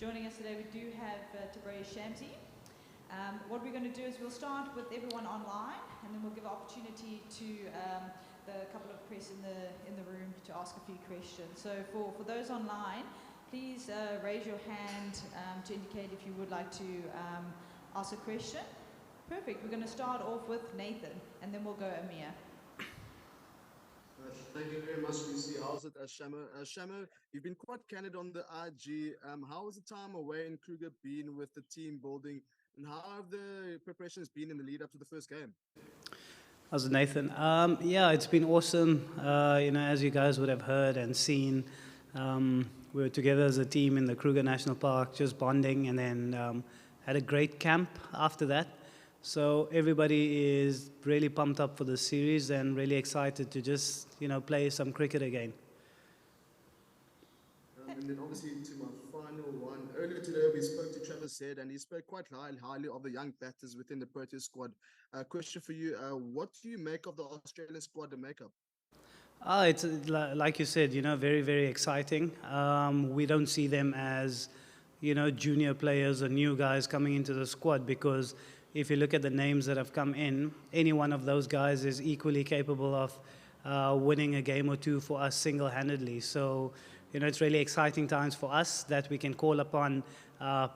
Joining us today, we do have Tabraiz Shamsi. What we're going to do is we'll start with everyone online, and then we'll give opportunity to the couple of press in the room to ask a few questions. So for those online, please raise your hand to indicate if you would like to ask a question. Perfect. We're going to start off with Nathan, and then we'll go Amir. Thank you very much, Lucy. How's it, Shamo? Shamo, you've been quite candid on the IG. How has the time away in Kruger been with the team building, and how have the preparations been in the lead up to the first game? How's it, Nathan? Yeah, it's been awesome. As you guys would have heard and seen, we were together as a team in the Kruger National Park, just bonding, and then had a great camp after that. So everybody is really pumped up for the series and really excited to just, play some cricket again. And then obviously to my final one. Earlier today we spoke to Travis Head, and he spoke quite highly of the young batters within the Proteas squad. Question for you, what do you make of the Australian squad, the makeup? It's like you said, very, very exciting. We don't see them as, junior players or new guys coming into the squad, because if you look at the names that have come in, any one of those guys is equally capable of winning a game or two for us single-handedly. So, it's really exciting times for us that we can call upon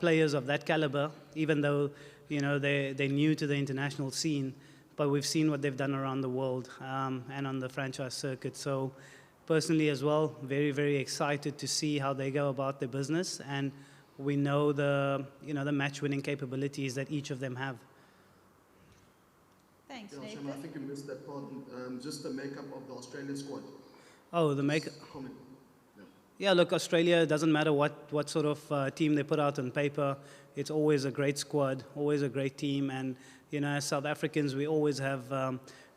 players of that caliber, even though, they're new to the international scene. But we've seen what they've done around the world and on the franchise circuit. So, personally as well, very, very excited to see how they go about their business. And we know the match-winning capabilities that each of them have. Thanks, Yeah, Nathan. Shamo, I think you missed that part. Just the makeup of the Australian squad. Oh, the makeup. Yeah, look, Australia, doesn't matter what sort of team they put out on paper. It's always a great squad, always a great team. And, as South Africans, we always have,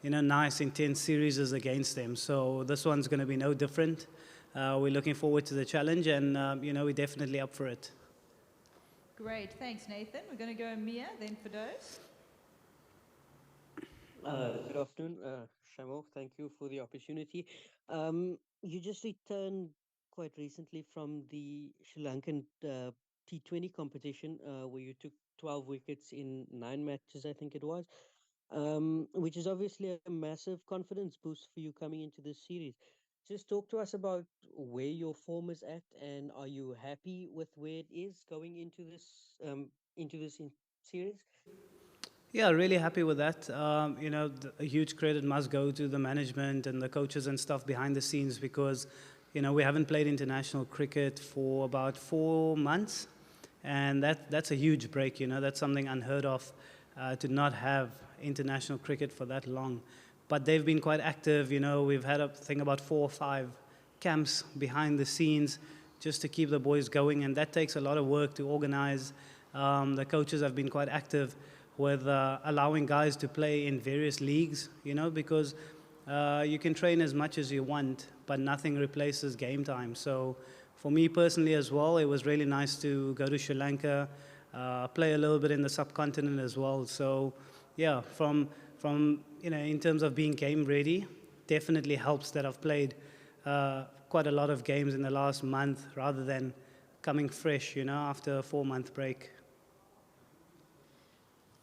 nice, intense series against them. So this one's going to be no different. We're looking forward to the challenge, and, we're definitely up for it. Great. Thanks, Nathan. We're going to go Amir, then Firdaus. Good afternoon, Shamo. Thank you for the opportunity. You just returned quite recently from the Sri Lankan T20 competition, where you took 12 wickets in 9 matches, I think it was, which is obviously a massive confidence boost for you coming into this series. Just talk to us about where your form is at, and are you happy with where it is going into this series? Yeah, really happy with that. A huge credit must go to the management and the coaches and stuff behind the scenes, because, we haven't played international cricket for about 4 months, and that's a huge break. That's something unheard of, to not have international cricket for that long. But they've been quite active. We've had about 4 or 5 camps behind the scenes just to keep the boys going, and that takes a lot of work to organize. The coaches have been quite active with allowing guys to play in various leagues, because you can train as much as you want, but nothing replaces game time. So for me personally as well, it was really nice to go to Sri Lanka, play a little bit in the subcontinent as well. So yeah, from in terms of being game ready, definitely helps that I've played quite a lot of games in the last month rather than coming fresh, after a 4-month break.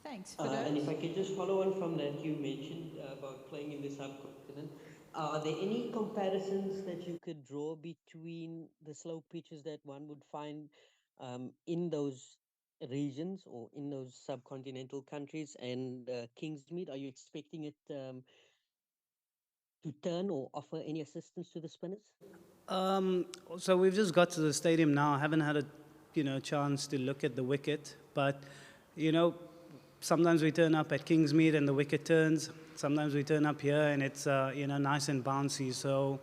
Thanks, And if I Firdaus. could just follow on from that, you mentioned about playing in the subcontinent. Are there any comparisons that you could draw between the slow pitches that one would find in those regions or in those subcontinental countries and Kingsmead? Are you expecting it to turn or offer any assistance to the spinners? So we've just got to the stadium now. I haven't had a chance to look at the wicket, but sometimes we turn up at Kingsmead and the wicket turns. Sometimes we turn up here and it's nice and bouncy. So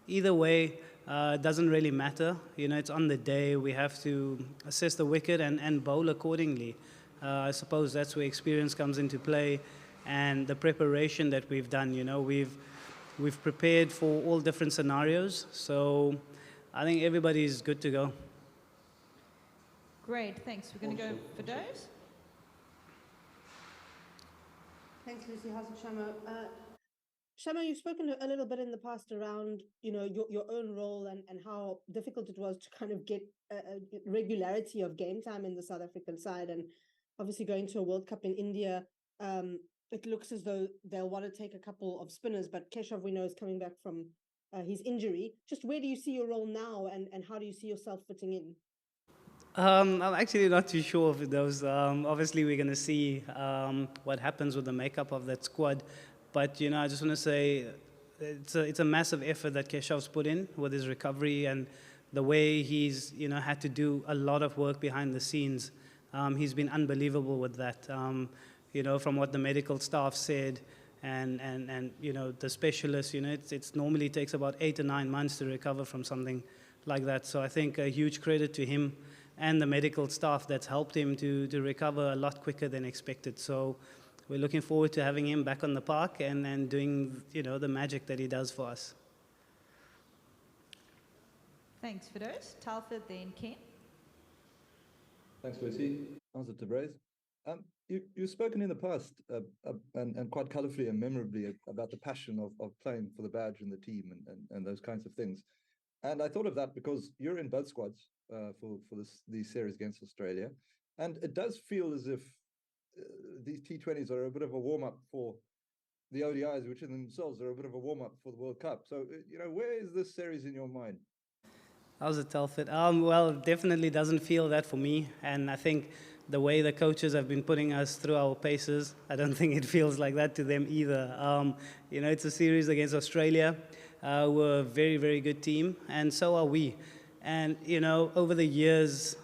either way, it doesn't really matter. It's on the day. We have to assess the wicket and bowl accordingly. I suppose that's where experience comes into play, and the preparation that we've done. We've prepared for all different scenarios. So I think everybody's good to go. Great. Thanks. We're going to go Firdaus. Thanks, Lucy. How's it, Shamo? Shama, you've spoken a little bit in the past around, your own role and how difficult it was to kind of get a regularity of game time in the South African side. And obviously going to a World Cup in India, it looks as though they'll want to take a couple of spinners, but Keshav, we know, is coming back from his injury. Just where do you see your role now, and how do you see yourself fitting in? I'm actually not too sure of those. Obviously, we're going to see what happens with the makeup of that squad. But, I just want to say it's a massive effort that Keshav's put in with his recovery and the way he's, had to do a lot of work behind the scenes. He's been unbelievable with that. From what the medical staff said and the specialists, it's normally takes about 8 or 9 months to recover from something like that. So I think a huge credit to him and the medical staff that's helped him to recover a lot quicker than expected. So we're looking forward to having him back on the park and doing, the magic that he does for us. Thanks, Fidos. Talford, then Ken. Thanks, Lucy. How's it, Tabraiz? You've spoken in the past and quite colourfully and memorably about the passion of playing for the badge and the team and those kinds of things. And I thought of that because you're in both squads for these series against Australia. And it does feel as if these T20s are a bit of a warm-up for the ODIs, which in themselves are a bit of a warm-up for the World Cup. So, where is this series in your mind? How's it, Telford? Well, it definitely doesn't feel that for me. And I think the way the coaches have been putting us through our paces, I don't think it feels like that to them either. It's a series against Australia. We're a very, very good team, and so are we. And, over the years,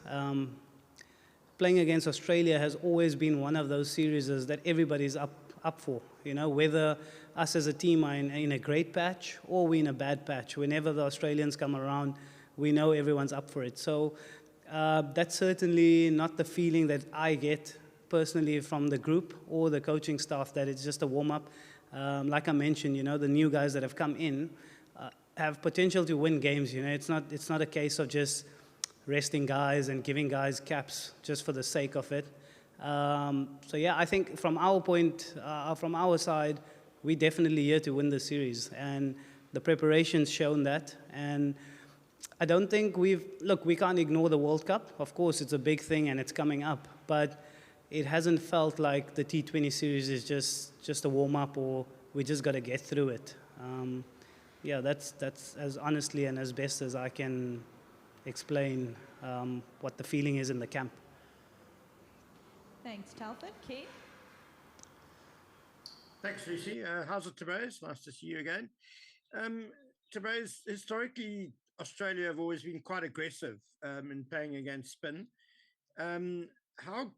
playing against Australia has always been one of those series that everybody's up for. Whether us as a team are in a great patch or we're in a bad patch. Whenever the Australians come around, we know everyone's up for it. So that's certainly not the feeling that I get personally from the group or the coaching staff, that it's just a warm-up. Like I mentioned, the new guys that have come in have potential to win games. It's not a case of just resting guys and giving guys caps just for the sake of it. I think from our side, we're definitely here to win the series, and the preparation's shown that. And I don't think we can't ignore the World Cup. Of course, it's a big thing and it's coming up, but it hasn't felt like the T20 series is just a warm-up or we just got to get through it. That's as honestly and as best as I can explain what the feeling is in the camp. Thanks, Talford. Keith? Thanks, Lucy. How's it, Tabraiz? Nice to see you again. Tabraiz, historically, Australia have always been quite aggressive in playing against spin. How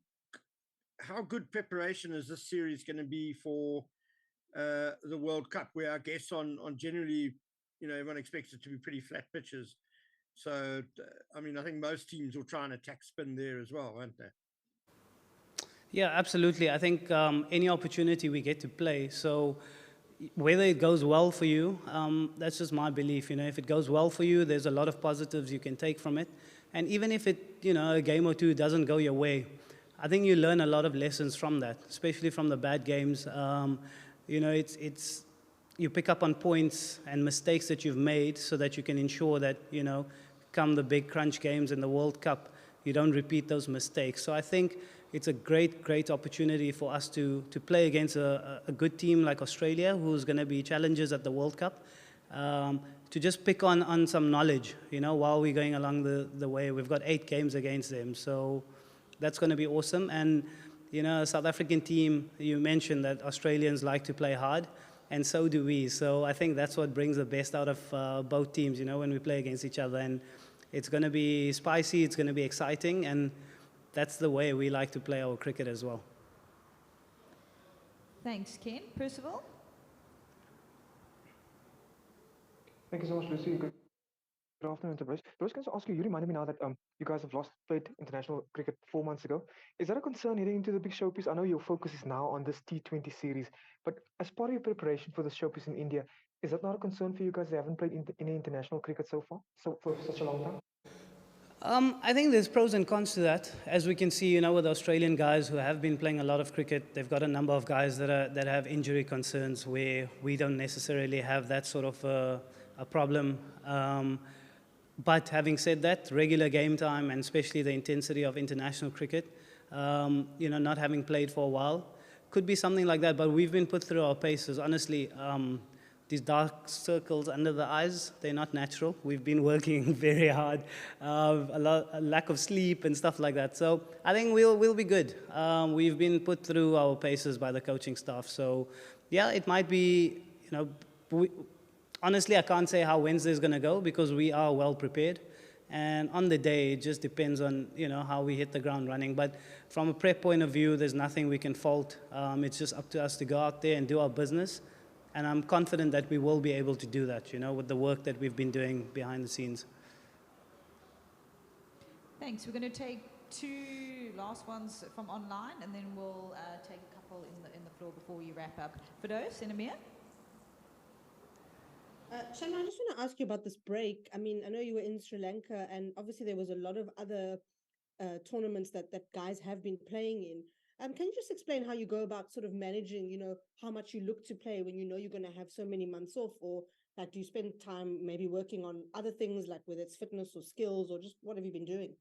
good preparation is this series going to be for the World Cup, where I guess on generally, everyone expects it to be pretty flat pitches. So, I think most teams will try and attack spin there as well, won't they? Yeah, absolutely. I think any opportunity we get to play, so whether it goes well for you, that's just my belief. If it goes well for you, there's a lot of positives you can take from it. And even if it, a game or two doesn't go your way, I think you learn a lot of lessons from that, especially from the bad games. It's you pick up on points and mistakes that you've made so that you can ensure that, come the big crunch games in the World Cup, you don't repeat those mistakes. So I think it's a great opportunity for us to play against a good team like Australia, who's going to be challengers at the World Cup, to just pick on some knowledge, while we're going along the way. We've got 8 games against them, so that's going to be awesome. And, South African team, you mentioned that Australians like to play hard, and so do we. So I think that's what brings the best out of both teams, when we play against each other. And it's going to be spicy, it's going to be exciting, and that's the way we like to play our cricket as well. Thanks, Ken. Percival? Thank you so much, Lucy. Good afternoon, Tabraiz. I was going to ask you, you reminded me now that you guys have played international cricket 4 months ago. Is that a concern heading into the big showpiece? I know your focus is now on this T20 series, but as part of your preparation for the showpiece in India, is that not a concern for you guys that haven't played any international cricket so far, so for such a long time? I think there's pros and cons to that. As we can see, with Australian guys who have been playing a lot of cricket, they've got a number of guys that have injury concerns where we don't necessarily have that sort of a problem. But having said that, regular game time and especially the intensity of international cricket, not having played for a while, could be something like that. But we've been put through our paces. Honestly, these dark circles under the eyes, they're not natural. We've been working very hard, a lack of sleep and stuff like that. So I think we'll be good. We've been put through our paces by the coaching staff. So yeah, it might be, honestly, I can't say how Wednesday is going to go because we are well prepared. And on the day, it just depends on, how we hit the ground running. But from a prep point of view, there's nothing we can fault. It's just up to us to go out there and do our business. And I'm confident that we will be able to do that, with the work that we've been doing behind the scenes. Thanks. We're going to take two last ones from online, and then we'll take a couple in the floor before we wrap up. Firdaus and Amir? Shanna, I just want to ask you about this break. I mean, I know you were in Sri Lanka, and obviously there was a lot of other tournaments that guys have been playing in. Can you just explain how you go about sort of managing, how much you look to play when you're going to have so many months off, or like do you spend time maybe working on other things like whether it's fitness or skills, or just what have you been doing?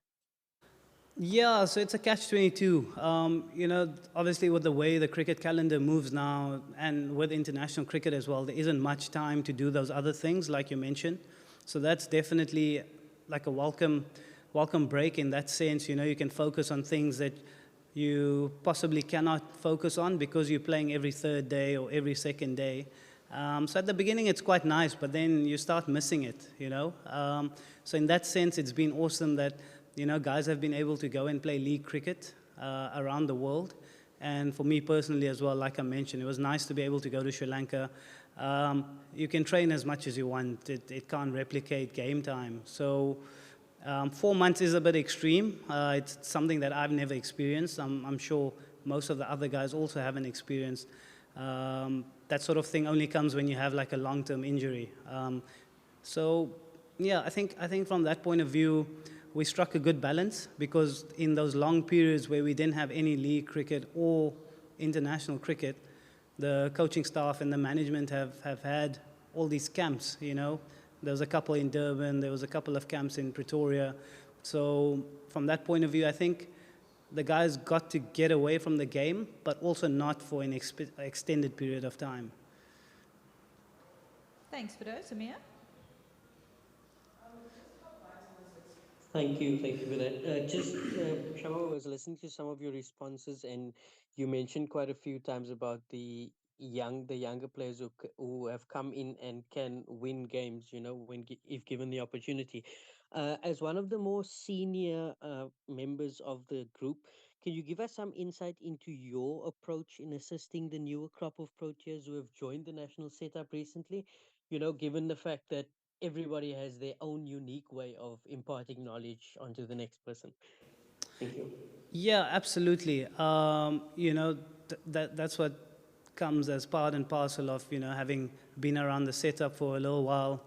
Yeah, so it's a catch-22. Obviously with the way the cricket calendar moves now and with international cricket as well, there isn't much time to do those other things like you mentioned. So that's definitely like a welcome break in that sense. You can focus on things that you possibly cannot focus on because you're playing every third day or every second day. So at the beginning it's quite nice, but then you start missing it, So in that sense, it's been awesome that guys have been able to go and play league cricket around the world. And for me personally as well, like I mentioned, it was nice to be able to go to Sri Lanka. You can train as much as you want. It can't replicate game time. So 4 months is a bit extreme. It's something that I've never experienced. I'm sure most of the other guys also haven't experienced. That sort of thing only comes when you have like a long-term injury. So yeah, I think from that point of view, we struck a good balance because in those long periods where we didn't have any league cricket or international cricket, the coaching staff and the management have had all these camps, There was a couple in Durban, there was a couple of camps in Pretoria. So from that point of view, I think the guys got to get away from the game, but also not for an extended period of time. Thanks, Firdaus. Amir? Thank you for that. Shama, I was listening to some of your responses, and you mentioned quite a few times about the younger players who have come in and can win games, if given the opportunity. As one of the more senior members of the group, can you give us some insight into your approach in assisting the newer crop of Proteas who have joined the national setup recently? Given the fact that everybody has their own unique way of imparting knowledge onto the next person. Thank you. Yeah, absolutely. That's what comes as part and parcel of, having been around the setup for a little while.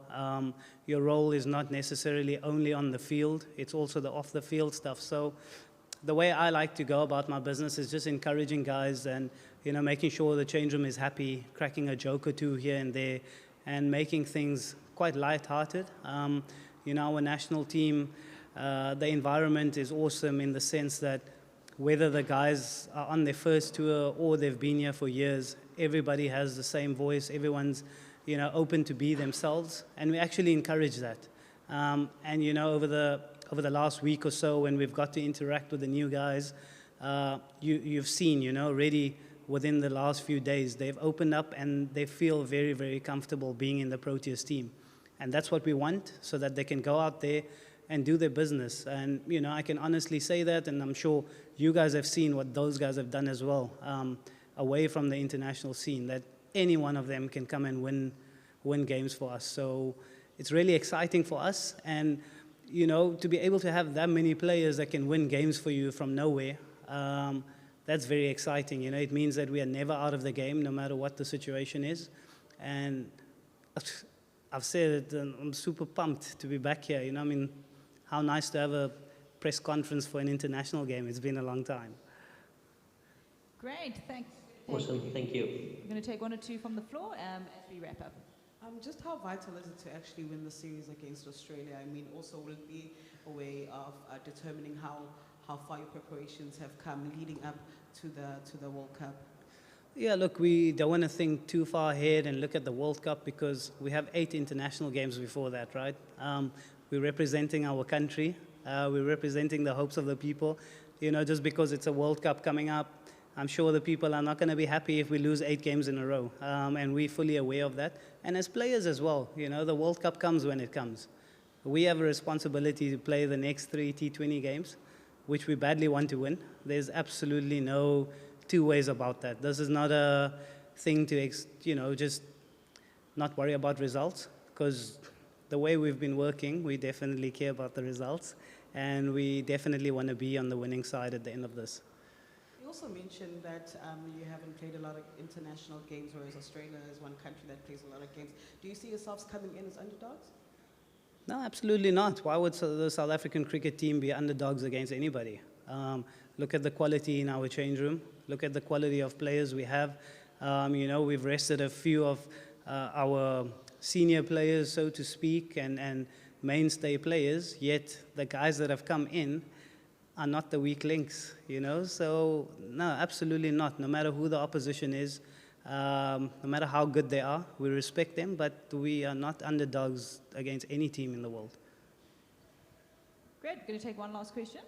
Your role is not necessarily only on the field, it's also the off-the-field stuff. So the way I like to go about my business is just encouraging guys and, making sure the change room is happy, cracking a joke or two here and there, and making things quite light-hearted. Our national team, the environment is awesome in the sense that whether the guys are on their first tour or they've been here for years, everybody has the same voice. Everyone's, open to be themselves, and we actually encourage that. Over the last week or so, when we've got to interact with the new guys, you've seen, already within the last few days, they've opened up and they feel very, very comfortable being in the Proteas team. And that's what we want, so that they can go out there and do their business. And, I can honestly say that, and I'm sure you guys have seen what those guys have done as well, away from the international scene, that any one of them can come and win games for us. So it's really exciting for us. And, to be able to have that many players that can win games for you from nowhere, that's very exciting. It means that we are never out of the game, no matter what the situation is. And I've said it, and I'm super pumped to be back here. how nice to have a press conference for an international game. It's been a long time. Great, thanks. Awesome, thank you. We're going to take one or two from the floor as we wrap up. Just how vital is it to actually win the series against Australia? I mean, also will it be a way of determining how far your preparations have come leading up to the World Cup? Yeah, look, we don't want to think too far ahead and look at the World Cup because we have 8 international games before that, right? We're representing our country. We're representing the hopes of the people. You know, just because it's a World Cup coming up, I'm sure the people are not going to be happy if we lose 8 games in a row. And we're fully aware of that. And as players as well, you know, the World Cup comes when it comes. We have a responsibility to play the next 3 T20 games, which we badly want to win. There's absolutely no two ways about that. This is not a thing to, just not worry about results, because the way we've been working, we definitely care about the results, and we definitely want to be on the winning side at the end of this. You also mentioned that you haven't played a lot of international games, whereas Australia is one country that plays a lot of games. Do you see yourselves coming in as underdogs? No, absolutely not. Why would the South African cricket team be underdogs against anybody? Look at the quality in our change room. Look at the quality of players we have. We've rested a few of our senior players, so to speak, and mainstay players, yet the guys that have come in are not the weak links, So, no, absolutely not. No matter who the opposition is, no matter how good they are, we respect them, but we are not underdogs against any team in the world. Great, going to take one last question.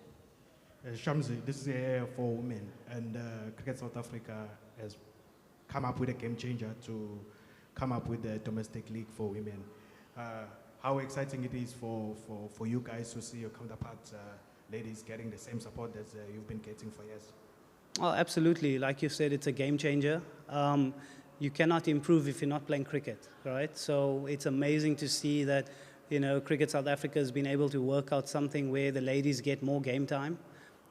Shamsi, this is a year for women, and Cricket South Africa has come up with a game changer to come up with a domestic league for women. How exciting it is for you guys to see your counterparts, ladies, getting the same support that you've been getting for years. Oh, absolutely. Like you said, it's a game changer. You cannot improve if you're not playing cricket, right? So it's amazing to see that, Cricket South Africa has been able to work out something where the ladies get more game time.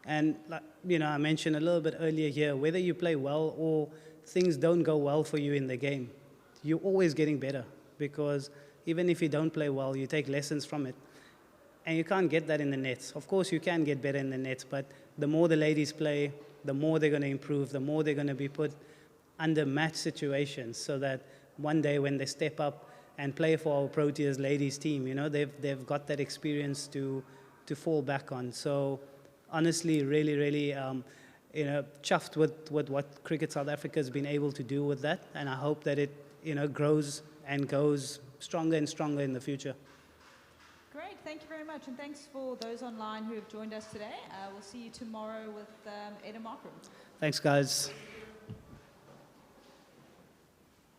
And, I mentioned a little bit earlier here, whether you play well or things don't go well for you in the game, you're always getting better, because even if you don't play well, you take lessons from it. And you can't get that in the nets. Of course, you can get better in the nets, but the more the ladies play, the more they're going to improve, the more they're going to be put under match situations, so that one day when they step up and play for our Proteas ladies team, they've got that experience to fall back on. So honestly, really, really, chuffed with what Cricket South Africa has been able to do with that, and I hope that it, grows and goes stronger and stronger in the future. Great, thank you very much, and thanks for those online who have joined us today. We'll see you tomorrow with Eda Markram. Thanks, guys.